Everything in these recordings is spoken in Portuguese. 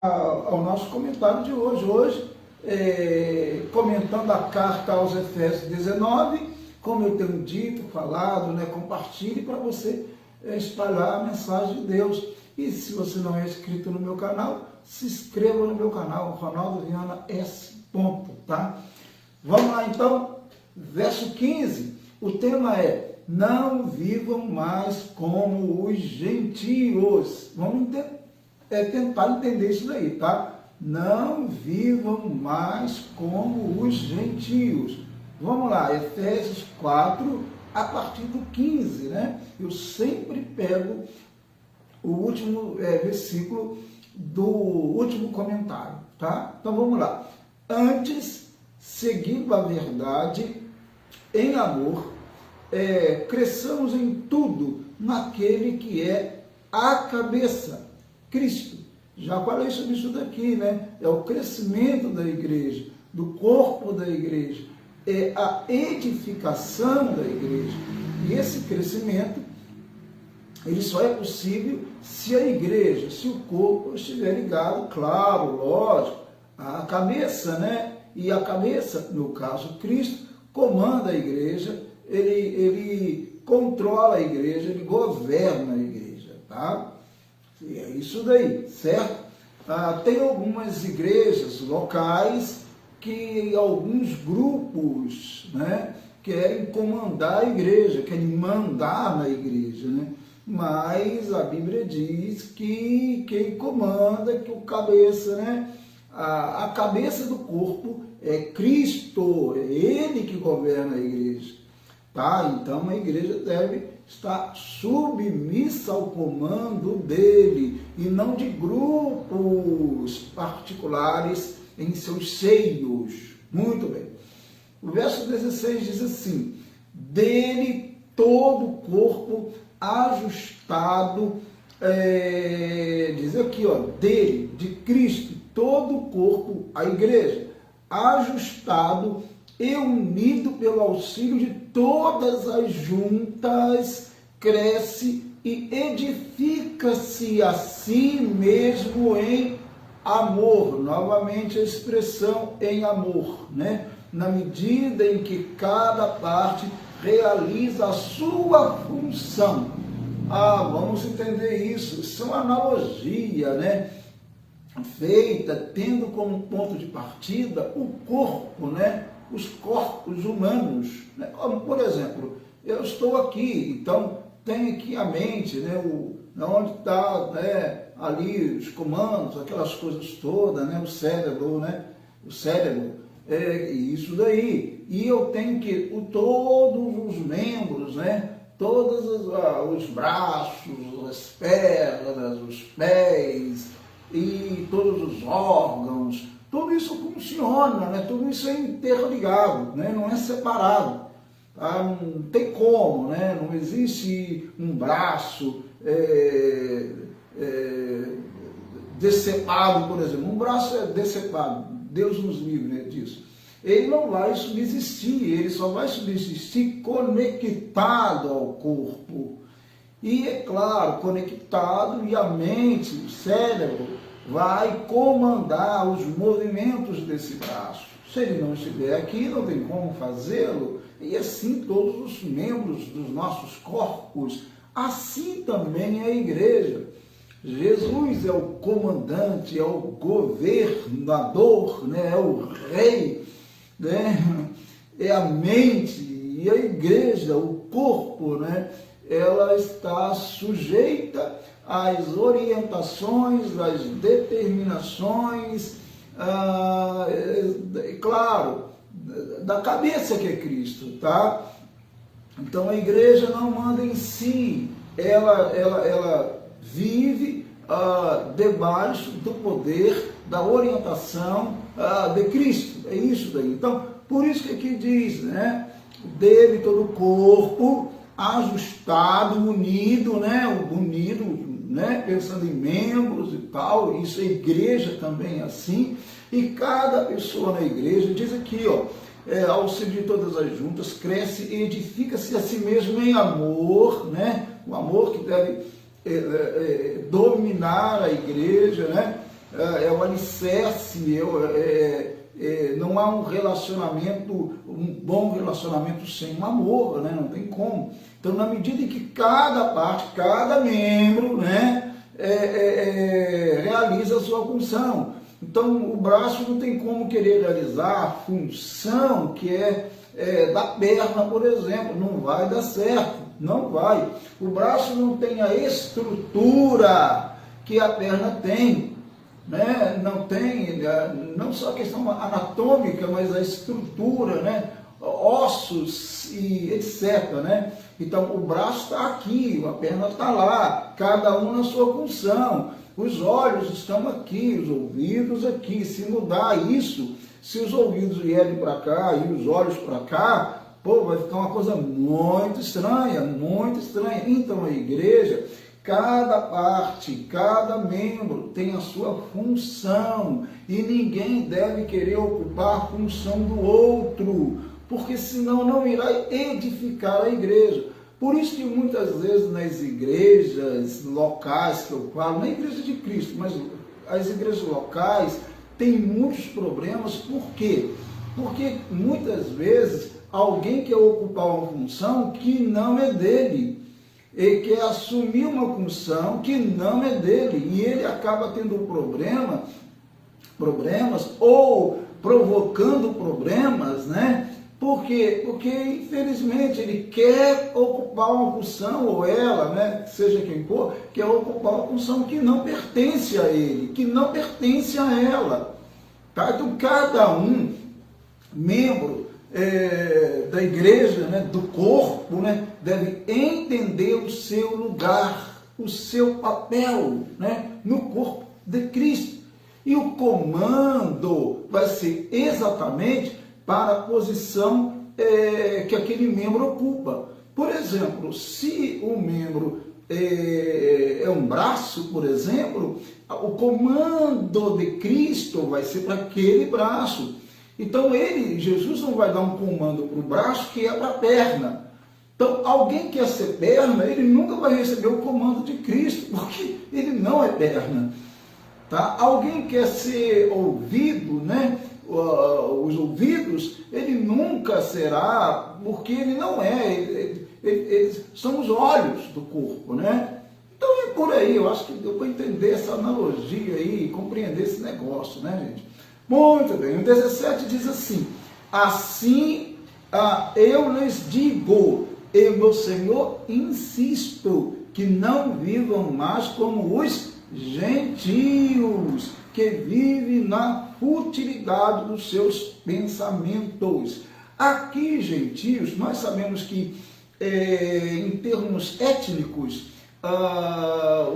ao nosso comentário de hoje. Hoje, comentando a carta aos Efésios 19, como eu tenho dito, falado, compartilhe para você espalhar a mensagem de Deus. E se você não é inscrito no meu canal, se inscreva no meu canal, Ronaldo Viana S. Tá? Vamos lá então, verso 15, o tema é: não vivam mais como os gentios. Vamos tentar entender isso daí, tá? Não vivam mais como os gentios. Vamos lá, Efésios 4, a partir do 15, né? Eu sempre pego o último versículo do último comentário, tá? Então vamos lá. Antes, seguindo a verdade em amor, cresçamos em tudo naquele que é a cabeça, Cristo. Já falei sobre isso daqui, né? É o crescimento da igreja, do corpo da igreja, é a edificação da igreja. E esse crescimento, ele só é possível se a igreja, se o corpo estiver ligado, claro, lógico, à cabeça, né? E a cabeça, no caso Cristo, comanda a igreja, ele controla a igreja, ele governa a igreja, tá? E é isso daí, certo? Tem algumas igrejas locais que alguns grupos, né, querem comandar a igreja, querem mandar na igreja, né? Mas a Bíblia diz que quem comanda, que o cabeça, né? A cabeça do corpo é Cristo, é Ele que governa a igreja, tá? Então a igreja deve estar submissa ao comando dele e não de grupos particulares em seus seios. Muito bem. O verso 16 diz assim: dele todo o corpo ajustado, diz aqui, dele, de Cristo, todo o corpo, a igreja, ajustado e unido pelo auxílio de todas as juntas, cresce e edifica-se a si mesmo em amor. Novamente a expressão em amor, né? Na medida em que cada parte realiza a sua função. Vamos entender isso. Isso é uma analogia, né? Feita tendo como ponto de partida o corpo, né? Os corpos humanos, né? Como, por exemplo, eu estou aqui, então tem aqui a mente, né? Onde está, né? Ali os comandos, aquelas coisas todas, né? O cérebro, né? O cérebro, isso daí. E eu tenho que todos os membros, né? Todos os braços, as pernas, os pés e todos os órgãos, tudo isso funciona, né? Tudo isso é interligado, né? Não é separado, tá? Não tem como, né? Não existe um braço decepado, por exemplo. Um braço é decepado, Deus nos livre, né, disso. Ele não vai subsistir, ele só vai subsistir conectado ao corpo. E, é claro, conectado, e a mente, o cérebro, vai comandar os movimentos desse braço. Se ele não estiver aqui, não tem como fazê-lo. E assim todos os membros dos nossos corpos. Assim também é a igreja. Jesus é o comandante, é o governador, né? É o rei, né? É a mente, e a igreja, o corpo, né? Ela está sujeita às orientações, às determinações, claro, da cabeça que é Cristo, tá? Então a igreja não manda em si, ela vive debaixo do poder, da orientação de Cristo. É isso daí. Então, por isso que aqui diz, né? Dele todo o corpo ajustado, unido, né? Unido, né? Pensando em membros e tal. Isso a igreja também é assim. E cada pessoa na igreja, diz aqui, auxílio de todas as juntas, cresce e edifica-se a si mesmo em amor, né? O amor que deve dominar a igreja, né? é o alicerce, não há um relacionamento, um bom relacionamento sem um amor, né? Não tem como. Então, na medida em que cada parte, cada membro, né, realiza a sua função. Então, o braço não tem como querer realizar a função que da perna, por exemplo. Não vai dar certo, não vai. O braço não tem a estrutura que a perna tem, né? Não tem, não só a questão anatômica, mas a estrutura, né? Ossos e etc, né? Então, o braço está aqui, a perna está lá, cada um na sua função. Os olhos estão aqui, os ouvidos aqui. Se mudar isso, se os ouvidos vierem para cá e os olhos para cá, pô, vai ficar uma coisa muito estranha, muito estranha. Então, a igreja, cada parte, cada membro tem a sua função e ninguém deve querer ocupar a função do outro, porque senão não irá edificar a igreja. Por isso que muitas vezes nas igrejas locais que eu falo, na igreja de Cristo, mas as igrejas locais têm muitos problemas. Por quê? Porque muitas vezes alguém quer ocupar uma função que não é dele. Ele quer assumir uma função que não é dele. E ele acaba tendo problemas ou provocando problemas, né? Por quê? Porque, infelizmente, ele quer ocupar uma função, ou ela, né, seja quem for, quer ocupar uma função que não pertence a ele, que não pertence a ela. Tá? Então, cada um, membro da igreja, né, do corpo, né, deve entender o seu lugar, o seu papel, né, no corpo de Cristo. E o comando vai ser exatamente para a posição que aquele membro ocupa. Por exemplo, se o membro é um braço, por exemplo, o comando de Cristo vai ser para aquele braço. Então, Jesus não vai dar um comando para o braço que é para a perna. Então, alguém que quer ser perna, ele nunca vai receber o comando de Cristo, porque ele não é perna. Tá? Alguém quer ser ouvido, né? Os ouvidos, ele nunca será, porque ele não é, eles são os olhos do corpo, né? Então é por aí, eu acho que deu para entender essa analogia aí e compreender esse negócio, né, gente? Muito bem, o 17 diz assim: assim eu lhes digo, e meu Senhor insisto, que não vivam mais como os gentios, que vivem na futilidade dos seus pensamentos. Aqui, gentios, nós sabemos que, em termos étnicos,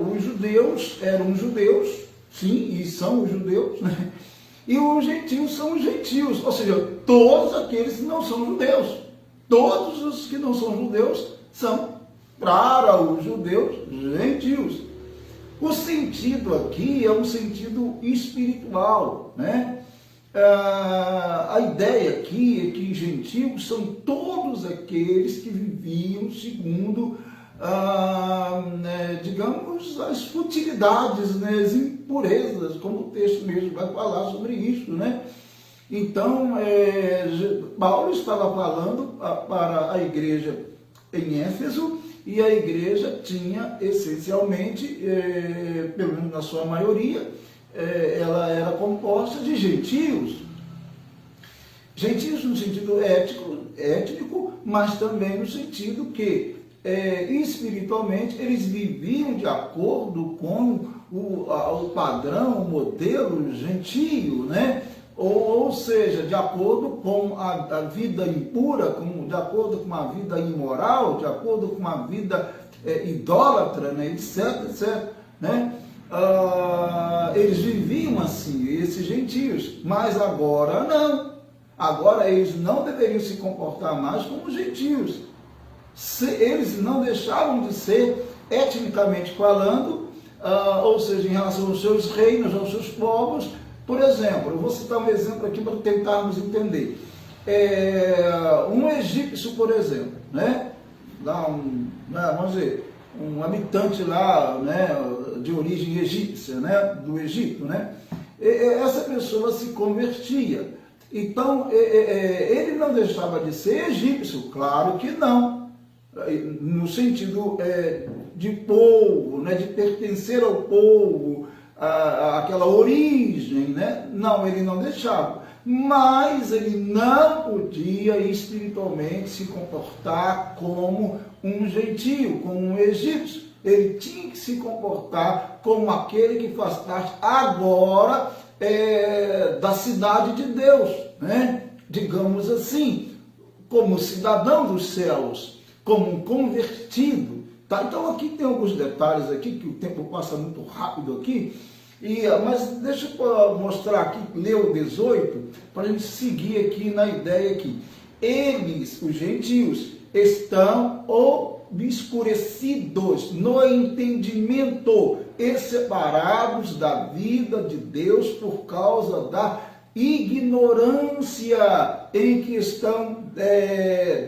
os judeus eram judeus, sim, e são os judeus, né? E os gentios são os gentios, ou seja, todos aqueles que não são judeus. Todos os que não são judeus são, para os judeus, gentios. O sentido aqui é um sentido espiritual, né? A ideia aqui é que gentios são todos aqueles que viviam segundo, digamos, as futilidades, né? As impurezas, como o texto mesmo vai falar sobre isso, né? Então, Paulo estava falando para a igreja em Éfeso, e a igreja tinha essencialmente, pelo menos na sua maioria, ela era composta de gentios. Gentios no sentido étnico, mas também no sentido que, espiritualmente, eles viviam de acordo com o padrão, o modelo gentio, né? Ou seja, de acordo com a vida impura, de acordo com a vida imoral, de acordo com a vida idólatra, né, etc, etc. Né? Eles viviam assim, esses gentios, mas agora não. Agora eles não deveriam se comportar mais como gentios. Eles não deixavam de ser, etnicamente falando, ou seja, em relação aos seus reinos, aos seus povos. Por exemplo, eu vou citar um exemplo aqui para tentarmos entender. Um egípcio, por exemplo, né? Vamos dizer, um habitante lá, né, de origem egípcia, né, do Egito, né? essa pessoa se convertia. Então, ele não deixava de ser egípcio, claro que não, no sentido de povo, né, de pertencer ao povo, aquela origem, né? Não, ele não deixava. Mas ele não podia espiritualmente se comportar como um gentio, como um egípcio. Ele tinha que se comportar como aquele que faz parte agora da cidade de Deus, né? Digamos assim, como cidadão dos céus, como um convertido. Tá? Então aqui tem alguns detalhes aqui, que o tempo passa muito rápido aqui, mas deixa eu mostrar aqui, ler o 18, para a gente seguir aqui na ideia que eles, os gentios, estão obscurecidos no entendimento e separados da vida de Deus por causa da ignorância em que estão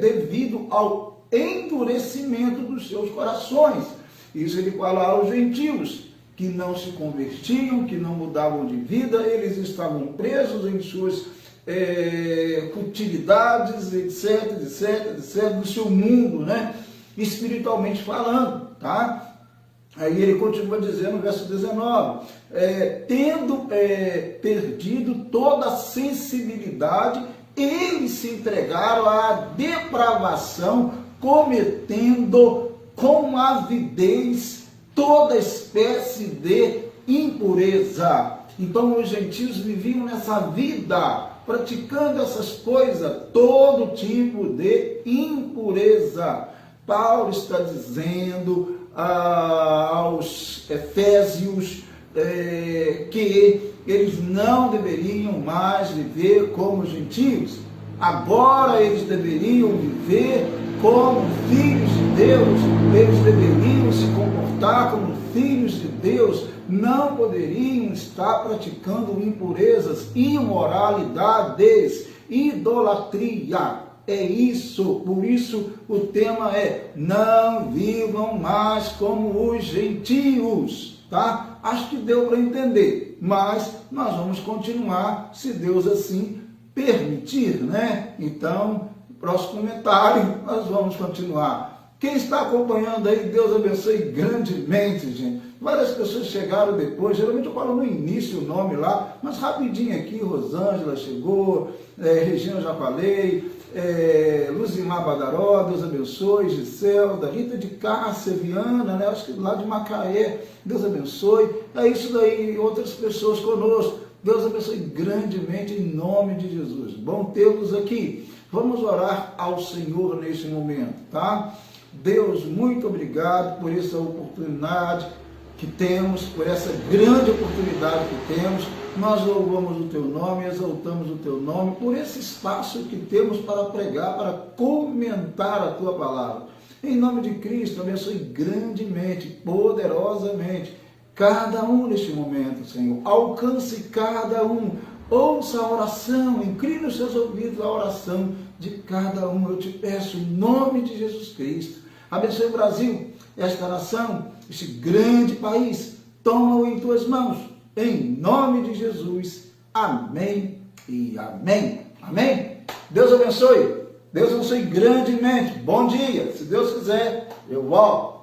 devido ao endurecimento dos seus corações. Isso ele fala aos gentios, que não se convertiam, que não mudavam de vida, eles estavam presos em suas futilidades, etc, do seu mundo, né? Espiritualmente falando, tá? Aí ele continua dizendo no verso 19, tendo perdido toda a sensibilidade, eles se entregaram à depravação, cometendo com avidez toda espécie de impureza. Então os gentios viviam nessa vida, praticando essas coisas, todo tipo de impureza. Paulo está dizendo aos Efésios que eles não deveriam mais viver como gentios. Agora eles deveriam viver como filhos de Deus, eles deveriam se comportar como filhos de Deus, não poderiam estar praticando impurezas, imoralidades, idolatria. É isso, por isso o tema é: não vivam mais como os gentios, tá? Acho que deu para entender, mas nós vamos continuar, se Deus assim permitir, né? Então, próximo comentário, nós vamos continuar. Quem está acompanhando aí, Deus abençoe grandemente, gente. Várias pessoas chegaram depois, geralmente eu falo no início o nome lá, mas rapidinho aqui, Rosângela chegou, Regina já falei, Luzimar Badaró, Deus abençoe, Giselda, Rita de Cássia, Viana, né? Acho que lá de Macaé, Deus abençoe. É isso daí, outras pessoas conosco. Deus abençoe grandemente em nome de Jesus. Bom tê-los aqui. Vamos orar ao Senhor neste momento, tá? Deus, muito obrigado por essa oportunidade que temos, por essa grande oportunidade que temos. Nós louvamos o Teu nome, exaltamos o Teu nome, por esse espaço que temos para pregar, para comentar a Tua palavra. Em nome de Cristo, abençoe grandemente, poderosamente, cada um neste momento, Senhor. Alcance cada um, ouça a oração, incline os seus ouvidos à oração de cada um. Eu te peço, em nome de Jesus Cristo. Abençoe o Brasil, esta nação, este grande país. Toma-o em tuas mãos, em nome de Jesus. Amém e amém. Amém? Deus abençoe. Deus abençoe grandemente. Bom dia. Se Deus quiser, eu volto.